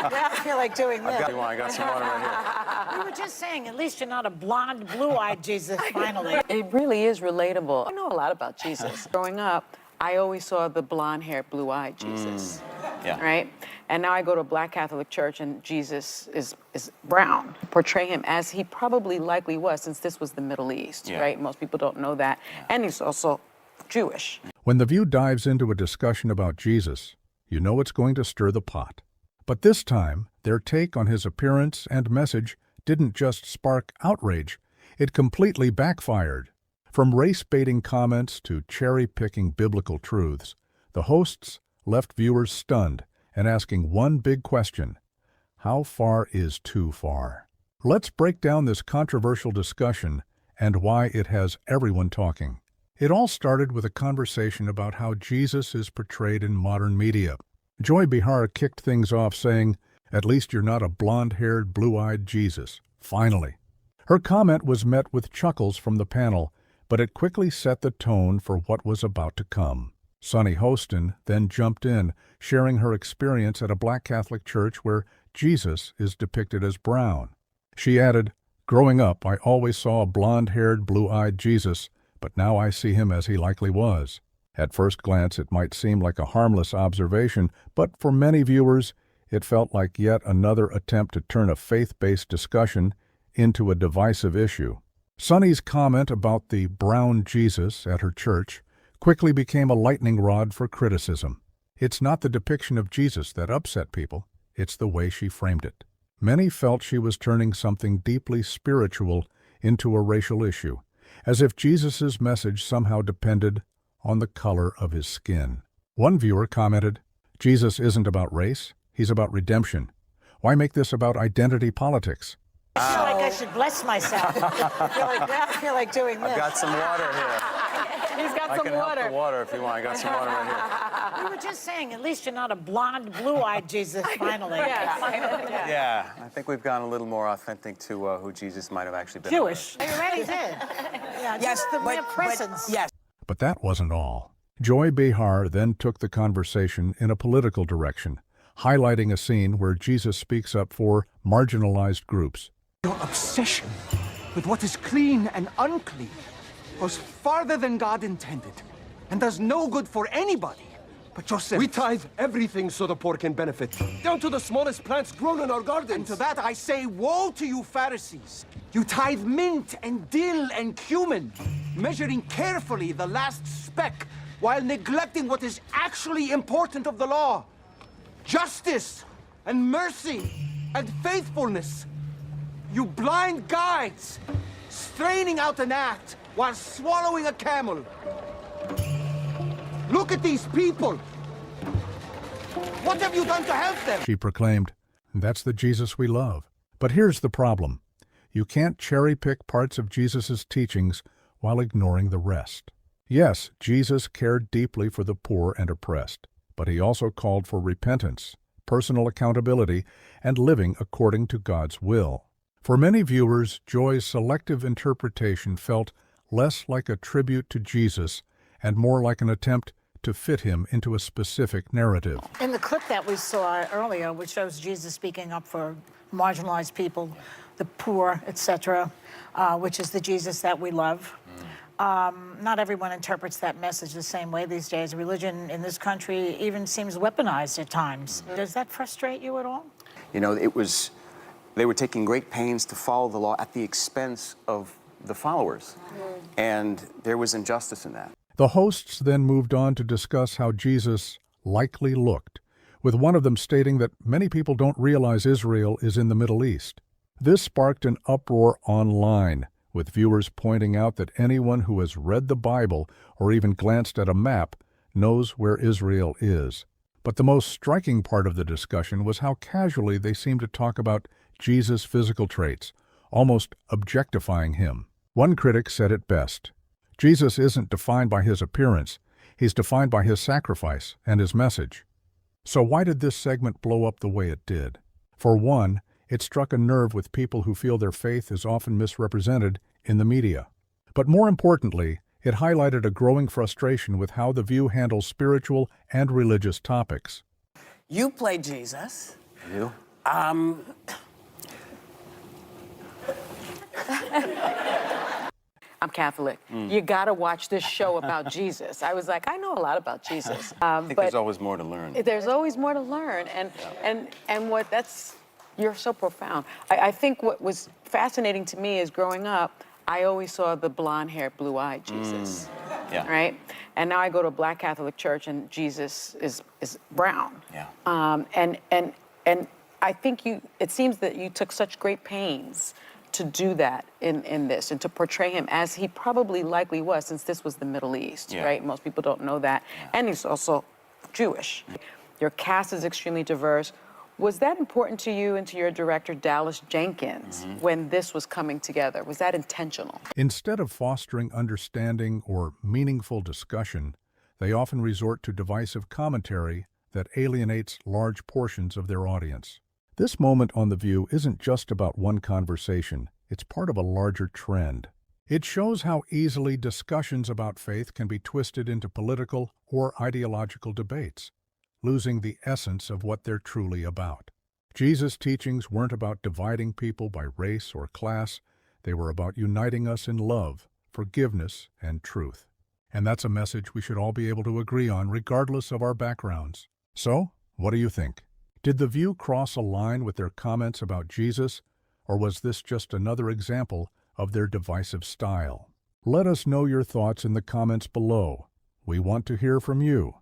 Yeah, I feel like doing this. I got some water right here. We were just saying, at least you're not a blonde, blue-eyed Jesus, finally. It really is relatable. I know a lot about Jesus. Growing up, I always saw the blonde-haired, blue-eyed Jesus, Yeah. right? And now I go to a Black Catholic church and Jesus is brown. Portray him as he probably likely was, since this was the Middle East, right? Most people don't know that. And he's also Jewish. When The View dives into a discussion about Jesus, you know it's going to stir the pot. But this time, their take on his appearance and message didn't just spark outrage, it completely backfired. From race-baiting comments to cherry-picking biblical truths, the hosts left viewers stunned and asking one big question: how far is too far? Let's break down this controversial discussion and why it has everyone talking. It all started with a conversation about how Jesus is portrayed in modern media. Joy Behar kicked things off saying, "At least you're not a blonde-haired, blue-eyed Jesus. Finally." Her comment was met with chuckles from the panel, but it quickly set the tone for what was about to come. Sunny Hostin then jumped in, sharing her experience at a Black Catholic church where Jesus is depicted as brown. She added, "Growing up, I always saw a blonde-haired, blue-eyed Jesus, but now I see him as he likely was." At first glance, it might seem like a harmless observation, but for many viewers, it felt like yet another attempt to turn a faith-based discussion into a divisive issue. Sunny's comment about the brown Jesus at her church quickly became a lightning rod for criticism. It's not the depiction of Jesus that upset people, it's the way she framed it. Many felt she was turning something deeply spiritual into a racial issue, as if Jesus' message somehow depended on the color of his skin. One viewer commented, "Jesus isn't about race, he's about redemption. Why make this about identity politics?" I feel like I should bless myself. I feel like doing this. I've got some water here. He's got I some can help water. the water if you want. I got some water right here. We were just saying, at least you're not a blonde, blue-eyed Jesus, finally. Yeah, I think we've gone a little more authentic to who Jesus might have actually been. Jewish. You already did. Yeah, Yes, just the mere presence. yes. But that wasn't all. Joy Behar then took the conversation in a political direction, highlighting a scene where Jesus speaks up for marginalized groups. Your obsession with what is clean and unclean goes farther than God intended and does no good for anybody but yourself. We tithe everything so the poor can benefit, down to the smallest plants grown in our gardens. And to that I say, woe to you Pharisees! You tithe mint and dill and cumin, measuring carefully the last speck while neglecting what is actually important of the law: justice and mercy and faithfulness. You blind guides, straining out an act while swallowing a camel. Look at these people. What have you done to help them? She proclaimed, "That's the Jesus we love." But here's the problem. You can't cherry-pick parts of Jesus' teachings while ignoring the rest. Yes, Jesus cared deeply for the poor and oppressed, but he also called for repentance, personal accountability, and living according to God's will. For many viewers, Joy's selective interpretation felt less like a tribute to Jesus and more like an attempt to fit him into a specific narrative. In the clip that we saw earlier, which shows Jesus speaking up for marginalized people, the poor, etc., which is the Jesus that we love. Not everyone interprets that message the same way these days. Religion in this country even seems weaponized at times. Does that frustrate you at all? You know, they were taking great pains to follow the law at the expense of the followers, and there was injustice in that. The hosts then moved on to discuss how Jesus likely looked, with one of them stating that many people don't realize Israel is in the Middle East. This sparked an uproar online, with viewers pointing out that anyone who has read the Bible or even glanced at a map knows where Israel is. But the most striking part of the discussion was how casually they seemed to talk about Jesus' physical traits, almost objectifying him. One critic said it best: Jesus isn't defined by his appearance, he's defined by his sacrifice and his message. So why did this segment blow up the way it did? For one, it struck a nerve with people who feel their faith is often misrepresented in the media. But more importantly, it highlighted a growing frustration with how The View handles spiritual and religious topics. You play Jesus. You? I'm Catholic. You got to watch this show about Jesus. I was like, I know a lot about Jesus. I think there's always more to learn. There's always more to learn, and what that's you're so profound. I think what was fascinating to me is growing up, I always saw the blonde-haired, blue-eyed Jesus, Yeah. right? And now I go to a Black Catholic church, and Jesus is brown. Yeah. And I think it seems that you took such great pains to do that in this and to portray him as he probably likely was, since this was the Middle East, Yeah. right? Most people don't know that. Yeah. And he's also Jewish. Your cast is extremely diverse. Was that important to you and to your director, Dallas Jenkins, when this was coming together? Was that intentional? Instead of fostering understanding or meaningful discussion, they often resort to divisive commentary that alienates large portions of their audience. This moment on The View isn't just about one conversation, it's part of a larger trend. It shows how easily discussions about faith can be twisted into political or ideological debates, losing the essence of what they're truly about. Jesus' teachings weren't about dividing people by race or class, they were about uniting us in love, forgiveness, and truth. And that's a message we should all be able to agree on regardless of our backgrounds. So, what do you think? Did The View cross a line with their comments about Jesus, or was this just another example of their divisive style? Let us know your thoughts in the comments below. We want to hear from you.